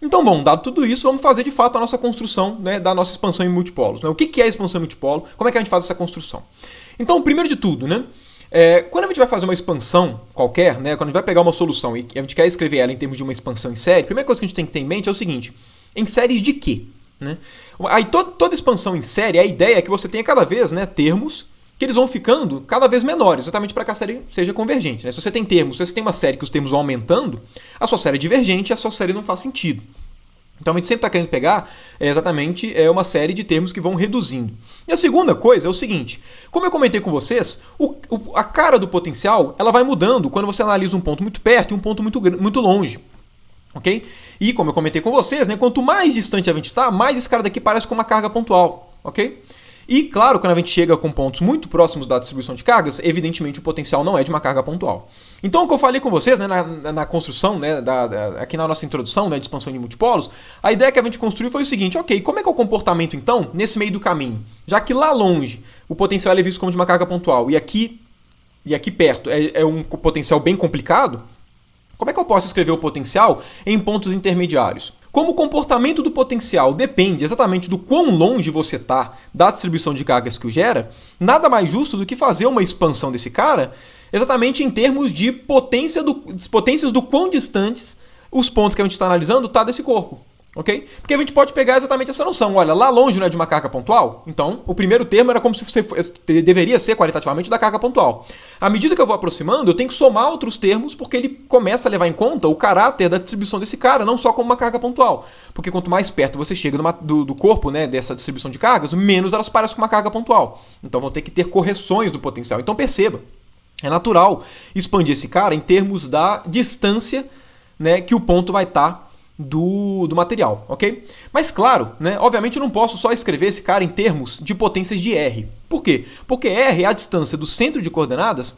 Então, bom, dado tudo isso, vamos fazer de fato a nossa construção, né, da nossa expansão em multipolos. Né? O que é a expansão em multipolo? Como é que a gente faz essa construção? Então, primeiro de tudo, né, quando a gente vai fazer uma expansão qualquer, né, quando a gente vai pegar uma solução e a gente quer escrever ela em termos de uma expansão em série, a primeira coisa que a gente tem que ter em mente é o seguinte: em séries de quê? Né? Aí toda expansão em série, a ideia é que você tenha cada vez, né, termos que eles vão ficando cada vez menores, exatamente para que a série seja convergente. Né? Se você tem termos, se você tem uma série que os termos vão aumentando, a sua série é divergente e a sua série não faz sentido. Então a gente sempre está querendo pegar exatamente uma série de termos que vão reduzindo. E a segunda coisa é o seguinte: como eu comentei com vocês, a cara do potencial ela vai mudando quando você analisa um ponto muito perto e um ponto muito longe. Ok? E como eu comentei com vocês, né, quanto mais distante a gente está, mais esse cara daqui parece com uma carga pontual. Ok? E, claro, quando a gente chega com pontos muito próximos da distribuição de cargas, evidentemente o potencial não é de uma carga pontual. Então, o que eu falei com vocês, né, na construção, né, aqui na nossa introdução, né, de expansão de multipolos, a ideia que a gente construiu foi o seguinte: ok, como é que é o comportamento, então, nesse meio do caminho? Já que lá longe o potencial é visto como de uma carga pontual e aqui perto é um potencial bem complicado, como é que eu posso escrever o potencial em pontos intermediários? Como o comportamento do potencial depende exatamente do quão longe você está da distribuição de cargas que o gera, nada mais justo do que fazer uma expansão desse cara exatamente em termos de potências do quão distantes os pontos que a gente está analisando tá desse corpo. Ok? Porque a gente pode pegar exatamente essa noção. Olha, lá longe não é de uma carga pontual? Então, o primeiro termo era como se você deveria ser qualitativamente da carga pontual. À medida que eu vou aproximando, eu tenho que somar outros termos, porque ele começa a levar em conta o caráter da distribuição desse cara, não só como uma carga pontual. Porque quanto mais perto você chega do corpo, né, dessa distribuição de cargas, menos elas parecem com uma carga pontual. Então vão ter que ter correções do potencial. Então perceba, é natural expandir esse cara em termos da distância, né, que o ponto vai estar do material, ok? Mas claro, né, obviamente eu não posso só escrever esse cara em termos de potências de R. Por quê? Porque R é a distância do centro de coordenadas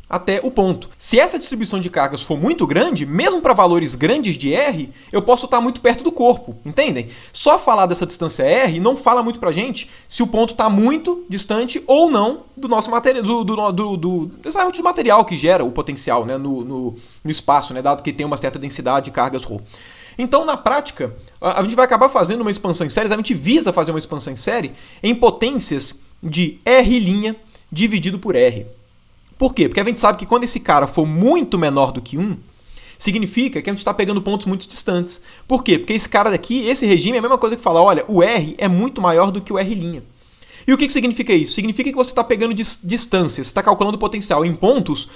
até o ponto. Se essa distribuição de cargas for muito grande, mesmo para valores grandes de R, eu posso estar muito perto do corpo, entendem? Só falar dessa distância R não fala muito pra gente se o ponto está muito distante ou não do nosso material, exatamente do material que gera o potencial, né, no espaço, né, dado que tem uma certa densidade de cargas ρ. Então, na prática, a gente vai acabar fazendo uma expansão em série, a gente visa fazer uma expansão em série em potências de R' dividido por R. Por quê? Porque a gente sabe que quando esse cara for muito menor do que 1, significa que a gente está pegando pontos muito distantes. Por quê? Porque esse cara daqui, esse regime é a mesma coisa que falar, olha, o R é muito maior do que o R'. E o que significa isso? Significa que você está pegando distâncias, você está calculando o potencial em pontos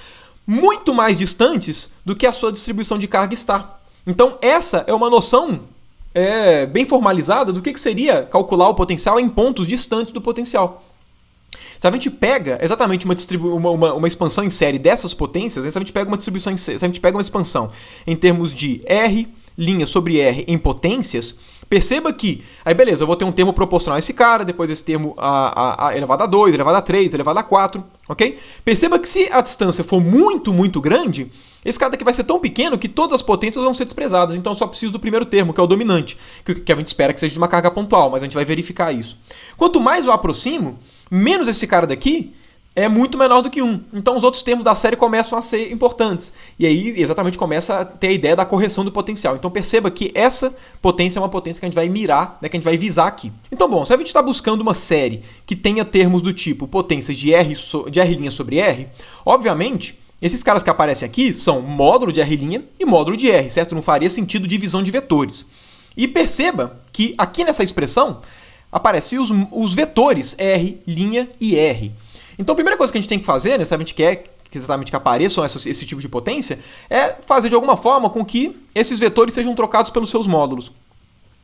muito mais distantes do que a sua distribuição de carga está. Então essa é uma noção bem formalizada do que seria calcular o potencial em pontos distantes do potencial. Se a gente pega exatamente uma expansão em série dessas potências, se a gente pega uma distribuição se a gente pega uma expansão em termos de R' sobre R em potências, perceba que, aí beleza, eu vou ter um termo proporcional a esse cara, depois esse termo a elevado a 2, elevado a 3, elevado a 4, ok? Perceba que se a distância for muito, muito grande, esse cara daqui vai ser tão pequeno que todas as potências vão ser desprezadas, então eu só preciso do primeiro termo, que é o dominante, que a gente espera que seja de uma carga pontual, mas a gente vai verificar isso. Quanto mais eu aproximo, menos esse cara daqui é muito menor do que 1. Então os outros termos da série começam a ser importantes. E aí exatamente começa a ter a ideia da correção do potencial. Então perceba que essa potência é uma potência que a gente vai mirar, né, que a gente vai visar aqui. Então, bom, se a gente está buscando uma série que tenha termos do tipo potências de R' sobre R, obviamente, esses caras que aparecem aqui são módulo de R' e módulo de R, certo? Não faria sentido divisão de vetores. E perceba que aqui nessa expressão aparecem os vetores R' e R. Então a primeira coisa que a gente tem que fazer, né, se a gente quer exatamente que apareçam esse tipo de potência, é fazer de alguma forma com que esses vetores sejam trocados pelos seus módulos.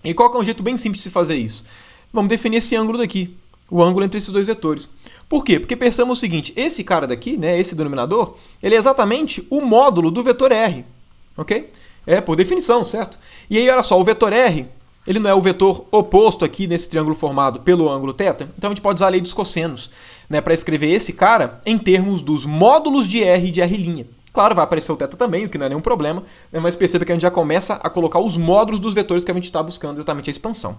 E qual é um jeito bem simples de se fazer isso? Vamos definir esse ângulo daqui, o ângulo entre esses dois vetores. Por quê? Porque pensamos o seguinte, esse cara daqui, né, esse denominador, ele é exatamente o módulo do vetor R, ok? É por definição, certo? E aí, olha só, o vetor R, ele não é o vetor oposto aqui nesse triângulo formado pelo ângulo θ, então a gente pode usar a lei dos cossenos, né, para escrever esse cara em termos dos módulos de R e de R'. Claro, vai aparecer o θ também, o que não é nenhum problema, né, mas perceba que a gente já começa a colocar os módulos dos vetores que a gente está buscando exatamente a expansão.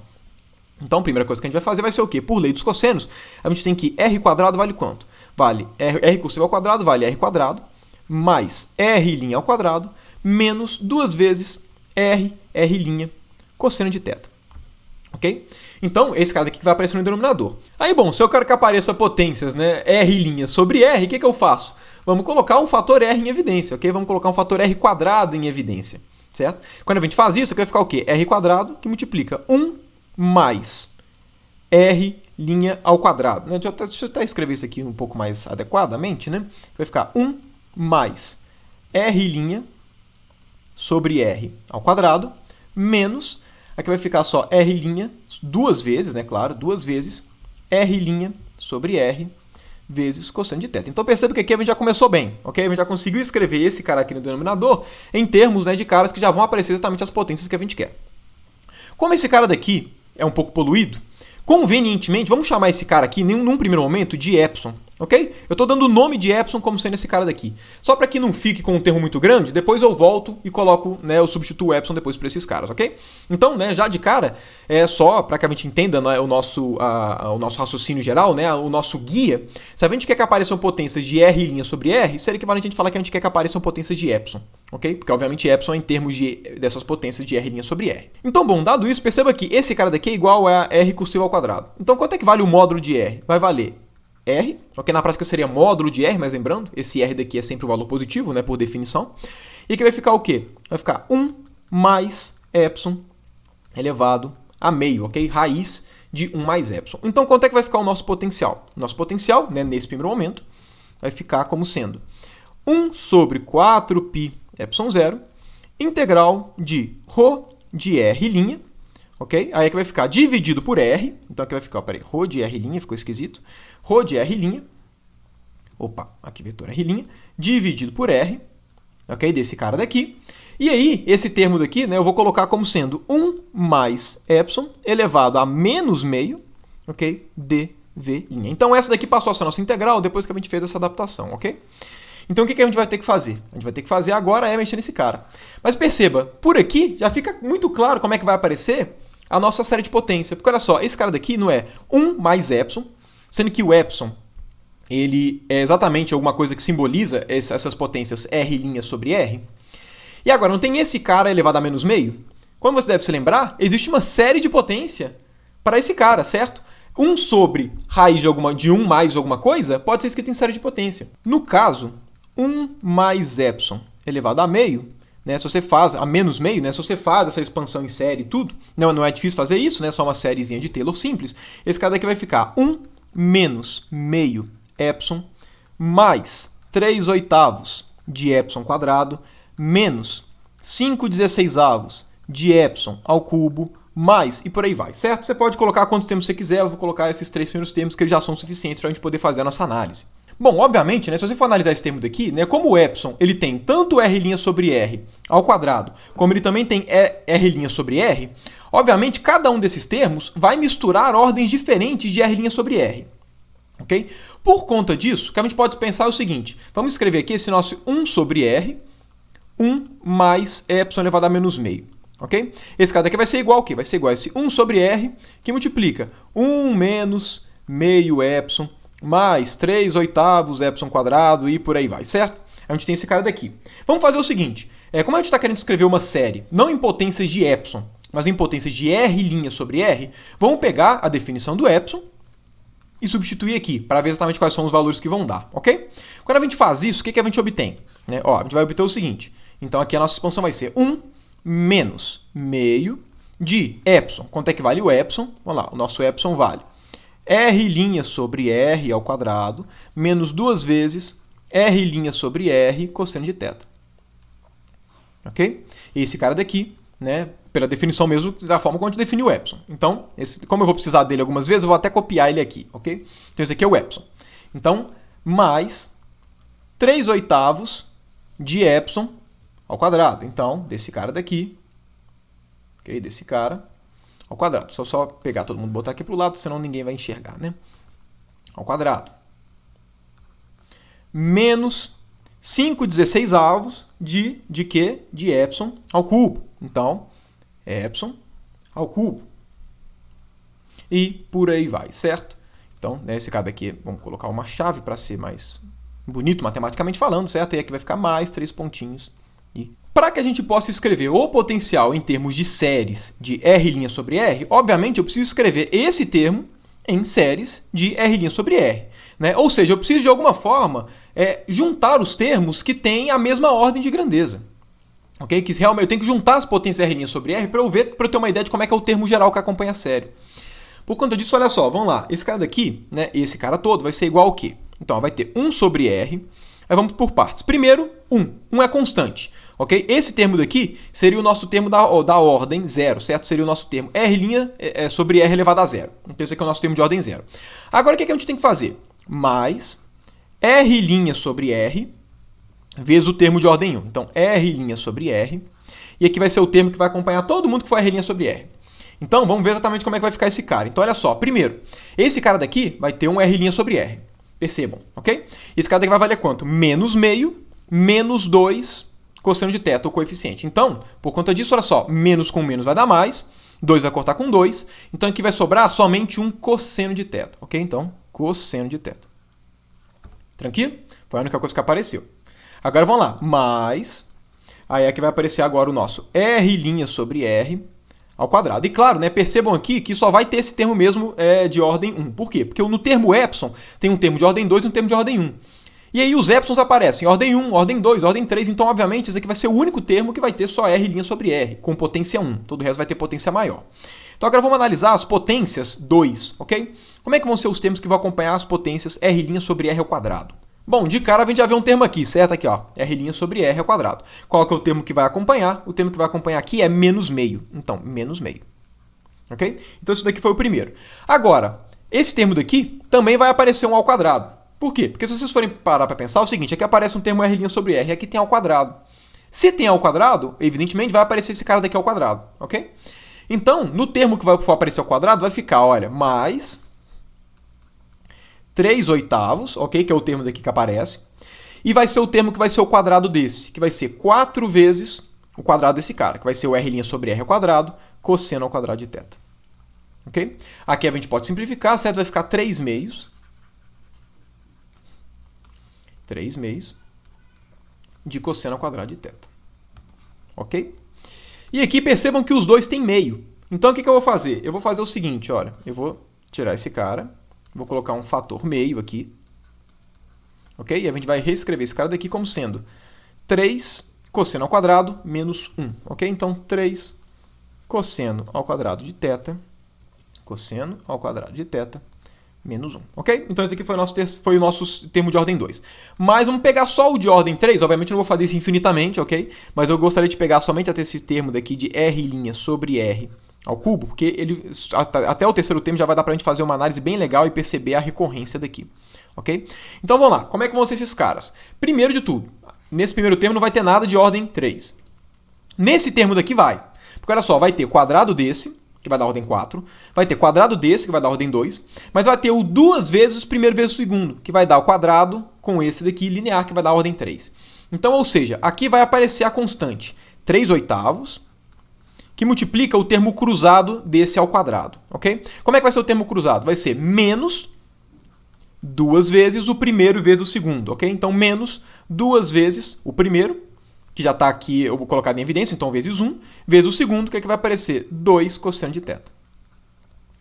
Então a primeira coisa que a gente vai fazer vai ser o quê? Por lei dos cossenos, a gente tem que r² vale quanto? Vale r cursivo ao quadrado, vale r², mais r' ao quadrado, menos 2 vezes r R' cosseno de θ. Ok? Então, esse cara daqui que vai aparecer no denominador. Aí, bom, se eu quero que apareça potências, né, R' sobre R, o que eu faço? Vamos colocar um fator R em evidência, ok? Vamos colocar um fator R quadrado em evidência, certo? Quando a gente faz isso, vai ficar o quê? R quadrado que multiplica 1 mais R' ao quadrado. Deixa eu até escrever isso aqui um pouco mais adequadamente, né? Vai ficar 1 mais R' sobre R ao quadrado, menos, aqui vai ficar só R' duas vezes, né? Claro, duas vezes, R' sobre R vezes cosseno de θ. Então perceba que aqui a gente já começou bem, ok? A gente já conseguiu escrever esse cara aqui no denominador em termos, né, de caras que já vão aparecer exatamente as potências que a gente quer. Como esse cara daqui é um pouco poluído, convenientemente, vamos chamar esse cara aqui, num primeiro momento, de epsilon, ok? Eu estou dando o nome de epsilon como sendo esse cara daqui. Só para que não fique com um termo muito grande, depois eu volto e coloco, né, eu substituo o epsilon depois para esses caras, ok? Então, né, já de cara, só para que a gente entenda, né, o nosso raciocínio geral, né, o nosso guia, se a gente quer que apareçam potências de R' sobre R, seria equivalente a gente falar que a gente quer que apareçam potências de epsilon, ok? Porque, obviamente, epsilon é em termos dessas potências de R' sobre R. Então, bom, dado isso, perceba que esse cara daqui é igual a R cursivo ao quadrado. Então, quanto é que vale o módulo de R? Vai valer R, ok? Na prática seria módulo de R, mas lembrando, esse R daqui é sempre o valor positivo, né, por definição. E aqui vai ficar o quê? Vai ficar 1 mais epsilon elevado a meio, ok? Raiz de 1 mais epsilon. Então, quanto é que vai ficar o nosso potencial? Nosso potencial, né, nesse primeiro momento, vai ficar como sendo 1 sobre 4π epsilon zero, integral de ρ de R', ok? Aí aqui vai ficar dividido por R, então aqui vai ficar, peraí, ρ de R', ficou esquisito, ρ de R', opa, aqui vetor R', dividido por R, ok? Desse cara daqui. E aí, esse termo daqui, né, eu vou colocar como sendo 1 mais epsilon elevado a menos meio, ok? dV'. Então essa daqui passou a ser a nossa integral depois que a gente fez essa adaptação, ok? Então o que a gente vai ter que fazer? A gente vai ter que fazer agora é mexer nesse cara. Mas perceba, por aqui já fica muito claro como é que vai aparecer a nossa série de potência. Porque olha só, esse cara daqui não é 1 mais epsilon, sendo que o epsilon ele é exatamente alguma coisa que simboliza essas potências R' sobre R. E agora, não tem esse cara elevado a menos meio? Como você deve se lembrar, existe uma série de potência para esse cara, certo? 1 sobre raiz de 1 mais alguma coisa pode ser escrito em série de potência. No caso, 1 mais epsilon elevado a meio, né, se você faz a menos meio, né, se você faz essa expansão em série e tudo, não é difícil fazer isso, né, só uma sériezinha de Taylor simples, esse cara daqui vai ficar 1 menos meio epsilon mais 3/8 de epsilon quadrado menos 5/16 de epsilon ao cubo mais, e por aí vai, certo? Você pode colocar quantos termos você quiser, eu vou colocar esses 3 primeiros termos que eles já são suficientes para a gente poder fazer a nossa análise. Bom, obviamente, né, se você for analisar esse termo daqui, né, como o epsilon ele tem tanto R' sobre R ao quadrado, como ele também tem R' sobre R, obviamente cada um desses termos vai misturar ordens diferentes de R' sobre R. Okay? Por conta disso, o que a gente pode pensar é o seguinte, vamos escrever aqui esse nosso 1 sobre R, 1 mais epsilon elevado a menos meio. Okay? Esse cara daqui vai ser igual ao quê? Vai ser igual a esse 1 sobre R, que multiplica 1 menos meio epsilon mais 3/8 epsilon quadrado e por aí vai, certo? A gente tem esse cara daqui. Vamos fazer o seguinte, como a gente está querendo escrever uma série, não em potências de epsilon, mas em potências de R' sobre R, vamos pegar a definição do epsilon e substituir aqui, para ver exatamente quais são os valores que vão dar, ok? Quando a gente faz isso, o que a gente obtém? Né? Ó, a gente vai obter o seguinte, então aqui a nossa expansão vai ser 1 menos meio de epsilon. Quanto é que vale o epsilon? Vamos lá, o nosso epsilon vale R' sobre R ao quadrado menos 2 vezes R' sobre R cosseno de θ. Ok? Esse cara daqui, né, pela definição mesmo, da forma como a gente definiu o epsilon. Então, como eu vou precisar dele algumas vezes, eu vou até copiar ele aqui, ok? Então, esse aqui é o epsilon. Então, mais 3/8 de epsilon ao quadrado. Então, desse cara daqui, ok? Desse cara ao quadrado. Só pegar todo mundo e botar aqui para o lado, senão ninguém vai enxergar, né? Ao quadrado. Menos 5/16 de quê? De epsilon ao cubo. Então, epsilon ao cubo. E por aí vai, certo? Então, nesse caso aqui, vamos colocar uma chave para ser mais bonito matematicamente falando, certo? E aqui vai ficar mais 3 pontinhos Para que a gente possa escrever o potencial em termos de séries de R' sobre R, obviamente eu preciso escrever esse termo em séries de R' sobre R. Né? Ou seja, eu preciso de alguma forma juntar os termos que têm a mesma ordem de grandeza. Okay? Que realmente eu tenho que juntar as potências R' sobre R para eu ter uma ideia de como é que é o termo geral que acompanha a série. Por conta disso, olha só, vamos lá. Esse cara daqui, né, esse cara todo, vai ser igual ao quê? Então, vai ter 1 sobre R. Aí vamos por partes. Primeiro, 1. 1 é constante. Okay? Esse termo daqui seria o nosso termo da ordem 0, certo? Seria o nosso termo R' sobre R elevado a 0. Então, esse aqui é o nosso termo de ordem 0. Agora, o que a gente tem que fazer? Mais R' sobre R vezes o termo de ordem 1. Então, R' sobre R. E aqui vai ser o termo que vai acompanhar todo mundo que for R' sobre R. Então, vamos ver exatamente como é que vai ficar esse cara. Então, olha só. Primeiro, esse cara daqui vai ter um R' sobre R. Percebam, ok? Esse cara daqui vai valer quanto? Menos meio, menos 2 cosseno de θ, o coeficiente. Então, por conta disso, olha só. Menos com menos vai dar mais. 2 vai cortar com 2. Então, aqui vai sobrar somente um cosseno de θ, ok? Então, cosseno de θ. Tranquilo? Foi a única coisa que apareceu. Agora, vamos lá. Mais. Aí é que vai aparecer agora o nosso R' sobre R ao quadrado. E claro, né, percebam aqui que só vai ter esse termo mesmo de ordem 1. Por quê? Porque no termo epsilon tem um termo de ordem 2 e um termo de ordem 1. E aí os epsilons aparecem em ordem 1, ordem 2, ordem 3. Então, obviamente, esse aqui vai ser o único termo que vai ter só R' sobre R, com potência 1. Todo o resto vai ter potência maior. Então, agora vamos analisar as potências 2, ok? Como é que vão ser os termos que vão acompanhar as potências R' sobre R ao quadrado? Bom, de cara a gente já vê um termo aqui, certo? Aqui, ó, R' sobre R ao quadrado. Qual que é o termo que vai acompanhar? O termo que vai acompanhar aqui é menos meio. Então, menos meio. Ok? Então, isso daqui foi o primeiro. Agora, esse termo daqui também vai aparecer um ao quadrado. Por quê? Porque se vocês forem parar para pensar, é o seguinte, aqui aparece um termo R' sobre R e aqui tem ao quadrado. Se tem ao quadrado, evidentemente vai aparecer esse cara daqui ao quadrado, ok? Então, no termo que for aparecer ao quadrado, vai ficar, olha, mais 3/8, ok? Que é o termo daqui que aparece. E vai ser o termo que vai ser o quadrado desse, que vai ser 4 vezes o quadrado desse cara, que vai ser o R' sobre R ao quadrado, cosseno ao quadrado de θ. Ok? Aqui a gente pode simplificar, certo? Vai ficar 3 meios. 3 meios de cosseno ao quadrado de θ. Ok? E aqui percebam que os dois têm meio. Então, o que eu vou fazer? Eu vou fazer o seguinte, olha. Eu vou tirar esse cara. Vou colocar um fator meio aqui. Ok? E a gente vai reescrever esse cara daqui como sendo 3 cosseno ao quadrado menos 1. Ok? Então, 3 cosseno ao quadrado de θ. Cosseno ao quadrado de θ menos 1. Ok? Então, esse aqui foi o nosso termo de ordem 2. Mas vamos pegar só o de ordem 3. Obviamente, eu não vou fazer isso infinitamente, ok? Mas eu gostaria de pegar somente até esse termo daqui de R' sobre R ao cubo, porque até o terceiro termo já vai dar pra gente fazer uma análise bem legal e perceber a recorrência daqui. Ok? Então, vamos lá. Como é que vão ser esses caras? Primeiro de tudo, nesse primeiro termo não vai ter nada de ordem 3. Nesse termo daqui vai. Porque, olha só, vai ter quadrado desse, que vai dar ordem 4. Vai ter quadrado desse, que vai dar ordem 2. Mas vai ter o 2 vezes o primeiro vezes o segundo, que vai dar o quadrado com esse daqui linear, que vai dar ordem 3. Então, ou seja, aqui vai aparecer a constante 3/8, que multiplica o termo cruzado desse ao quadrado. Ok? Como é que vai ser o termo cruzado? Vai ser menos 2 vezes o primeiro vezes o segundo. Ok? Então, menos 2 vezes o primeiro, que já está aqui eu vou colocar em evidência, então vezes 1, vezes o segundo, que é que vai aparecer 2 cosseno de θ.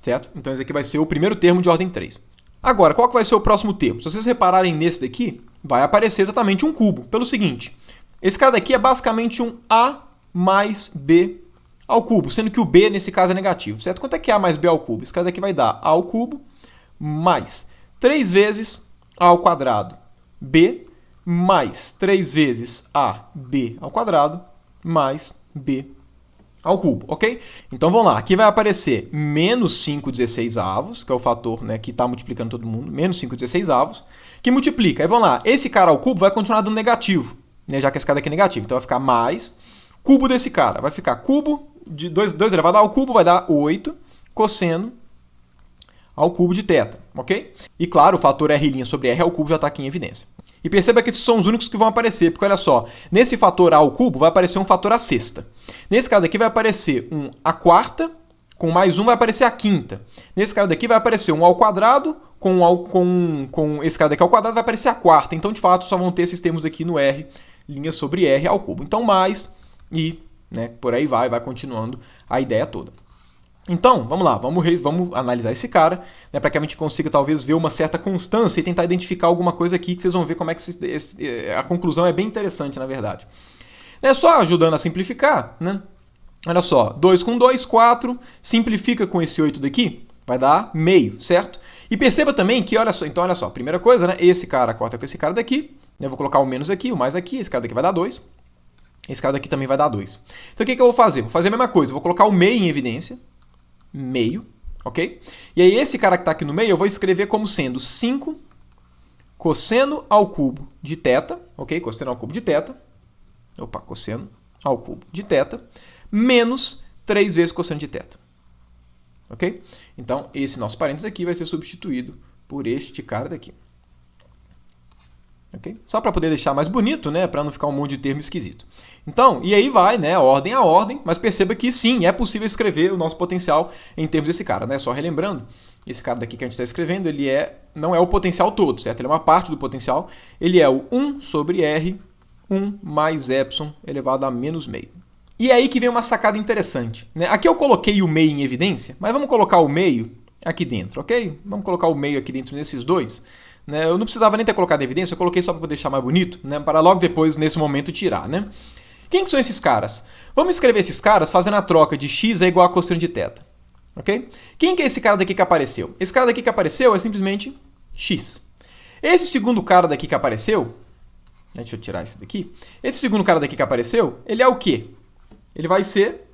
Certo? Então, esse aqui vai ser o primeiro termo de ordem 3. Agora, qual que vai ser o próximo termo? Se vocês repararem nesse daqui, vai aparecer exatamente um cubo. Pelo seguinte, esse cara daqui é basicamente um A mais B ao cubo, sendo que o B, nesse caso, é negativo. Certo? Quanto é que é A mais B ao cubo? Esse cara daqui vai dar A ao cubo mais 3 vezes A ao quadrado B mais 3 vezes AB ao quadrado mais B ao cubo, ok? Então vamos lá, aqui vai aparecer menos 5/16, que é o fator, né, que está multiplicando todo mundo, menos 5/16, que multiplica. Aí vamos lá, esse cara ao cubo vai continuar dando negativo, né, já que esse cara aqui é negativo, então vai ficar mais cubo desse cara, vai ficar cubo de 2 elevado ao cubo, vai dar 8 cosseno ao cubo de θ, ok? E claro, o fator R' sobre R ao cubo já está aqui em evidência. E perceba que esses são os únicos que vão aparecer, porque olha só, nesse fator A ao cubo vai aparecer um fator A sexta. Nesse caso aqui vai aparecer um A quarta, com mais 1 vai aparecer A quinta. Nesse caso daqui vai aparecer um A ao quadrado, com esse cara daqui ao quadrado vai aparecer A quarta. Então, de fato, só vão ter esses termos aqui no R' sobre R ao cubo. Então, mais e, né, por aí vai continuando a ideia toda. Então, vamos lá, vamos analisar esse cara, né, para que a gente consiga talvez ver uma certa constância e tentar identificar alguma coisa aqui que vocês vão ver como é que a conclusão é bem interessante, na verdade. Só ajudando a simplificar, né? Olha só, 2 com 2, 4, simplifica com esse 8 daqui, vai dar meio, certo? E perceba também que, olha só, primeira coisa, né? Esse cara corta com esse cara daqui, eu vou colocar o menos aqui, o mais aqui, esse cara daqui vai dar 2, esse cara daqui também vai dar 2. Então o que eu vou fazer? Vou fazer a mesma coisa, vou colocar o meio em evidência, meio, ok? E aí esse cara que está aqui no meio eu vou escrever como sendo 5 cosseno ao cubo de θ, ok? Cosseno ao cubo de θ, cosseno ao cubo de θ, menos 3 vezes cosseno de θ. Ok? Então, esse nosso parênteses aqui vai ser substituído por este cara daqui. Okay? Só para poder deixar mais bonito, né? Para não ficar um monte de termo esquisito. Então, e aí vai, né? Ordem a ordem, mas perceba que sim, é possível escrever o nosso potencial em termos desse cara, né? Só relembrando, esse cara daqui que a gente está escrevendo, ele não é o potencial todo, certo? Ele é uma parte do potencial. Ele é o 1 sobre R, 1 mais epsilon elevado a menos meio. E é aí que vem uma sacada interessante, né? Aqui eu coloquei o meio em evidência, mas vamos colocar o meio aqui dentro, ok? Vamos colocar o meio aqui dentro nesses dois. Né? Eu não precisava nem ter colocado em evidência, eu coloquei só para deixar mais bonito, né? Para logo depois, nesse momento, tirar. Né? Quem que são esses caras? Vamos escrever esses caras fazendo a troca de x é igual a cosseno de θ. Okay? Quem que é esse cara daqui que apareceu? Esse cara daqui que apareceu é simplesmente x. Esse segundo cara daqui que apareceu, deixa eu tirar esse daqui. Esse segundo cara daqui que apareceu, ele é o quê? Ele vai ser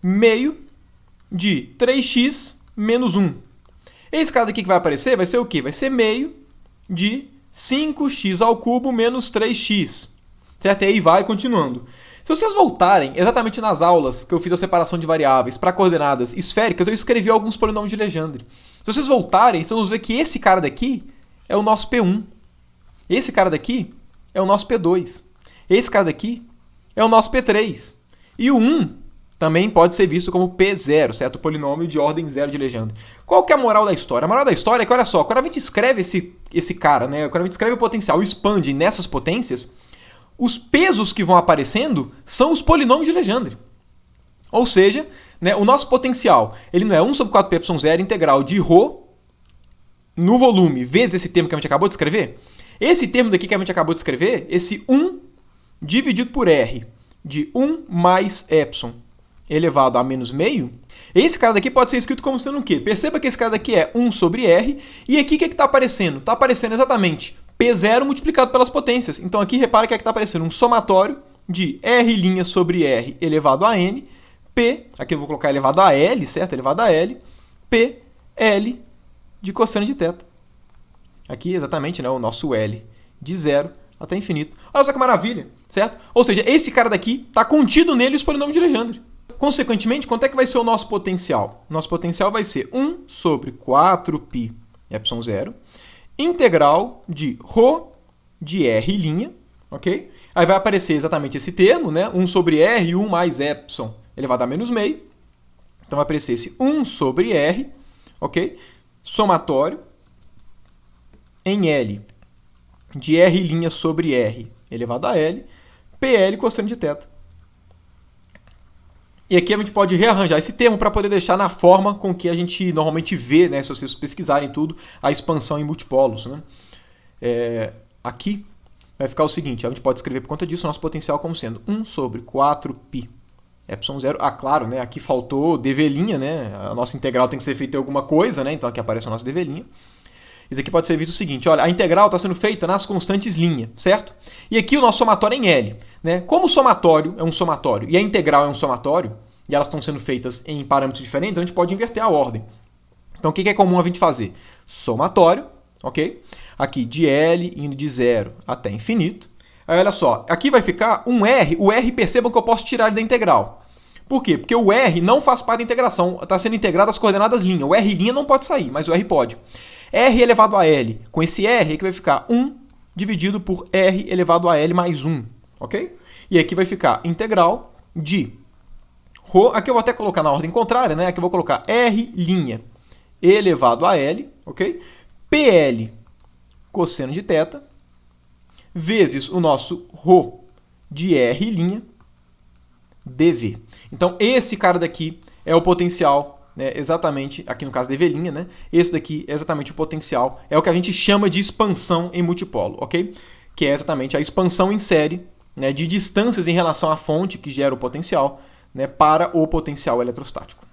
meio de 3x menos 1. Esse cara daqui que vai aparecer vai ser o quê? Vai ser meio de 5x ao cubo menos 3x. Certo? E aí vai continuando. Se vocês voltarem exatamente nas aulas que eu fiz a separação de variáveis para coordenadas esféricas, eu escrevi alguns polinômios de Legendre. Se vocês voltarem, vocês vão ver que esse cara daqui é o nosso P1. Esse cara daqui é o nosso P2. Esse cara daqui é o nosso P3. E o 1 também pode ser visto como P0, certo? O polinômio de ordem 0 de Legendre. Qual que é a moral da história? A moral da história é que, olha só, quando a gente escreve esse cara, né? Quando a gente escreve o potencial e expande nessas potências, os pesos que vão aparecendo são os polinômios de Legendre. Ou seja, né, o nosso potencial ele não é 1 sobre 4πε0 integral de ρ no volume vezes esse termo que a gente acabou de escrever. Esse termo daqui que a gente acabou de escrever, esse 1 dividido por R de 1 mais epsilon elevado a menos meio, esse cara daqui pode ser escrito como sendo o quê? Perceba que esse cara daqui é 1 sobre R, e aqui o que está aparecendo? Está aparecendo exatamente P0 multiplicado pelas potências. Então aqui repara que aqui está aparecendo um somatório de R' sobre R elevado a N, P, aqui eu vou colocar elevado a L, certo? Elevado a L, P, L de cosseno de θ. Aqui exatamente, né, o nosso L de 0 até infinito. Olha só que maravilha, certo? Ou seja, esse cara daqui está contido nele os polinômios de Legendre. Consequentemente, quanto é que vai ser o nosso potencial? Nosso potencial vai ser 1 sobre 4π epsilon 0 integral de ρ de R', ok? Aí vai aparecer exatamente esse termo, né? 1 sobre R, 1 mais epsilon elevado a menos meio. Então vai aparecer esse 1 sobre R, ok? Somatório em L de R' sobre R elevado a L, PL cosseno de θ. E aqui a gente pode rearranjar esse termo para poder deixar na forma com que a gente normalmente vê, né, se vocês pesquisarem tudo, a expansão em multipolos. Né? Aqui vai ficar o seguinte, a gente pode escrever por conta disso o nosso potencial como sendo 1 sobre 4π epsilon 0. Ah, claro, né, aqui faltou dv', né, a nossa integral tem que ser feita em alguma coisa, né, então aqui aparece a nossa dv'. Isso aqui pode ser visto o seguinte, olha, a integral está sendo feita nas constantes linha, certo? E aqui o nosso somatório é em L. Né? Como o somatório é um somatório e a integral é um somatório, e elas estão sendo feitas em parâmetros diferentes, a gente pode inverter a ordem. Então o que é comum a gente fazer? Somatório, ok? Aqui de L indo de 0 até infinito. Aí olha só, aqui vai ficar um R, o R percebam que eu posso tirar ele da integral. Por quê? Porque o R não faz parte da integração, está sendo integrado às coordenadas linha. O R' não pode sair, mas o R pode. R elevado a L, com esse R que vai ficar 1 dividido por R elevado a L mais 1, ok? E aqui vai ficar integral de ρ, aqui eu vou até colocar na ordem contrária, né? Aqui eu vou colocar R' elevado a L, ok? PL cosseno de θ, vezes o nosso ρ de R' dV. Então, esse cara daqui é o potencial, né, exatamente, aqui no caso dV', né? Esse daqui é exatamente o potencial, é o que a gente chama de expansão em multipolo, ok? Que é exatamente a expansão em série, né, de distâncias em relação à fonte que gera o potencial, né, para o potencial eletrostático.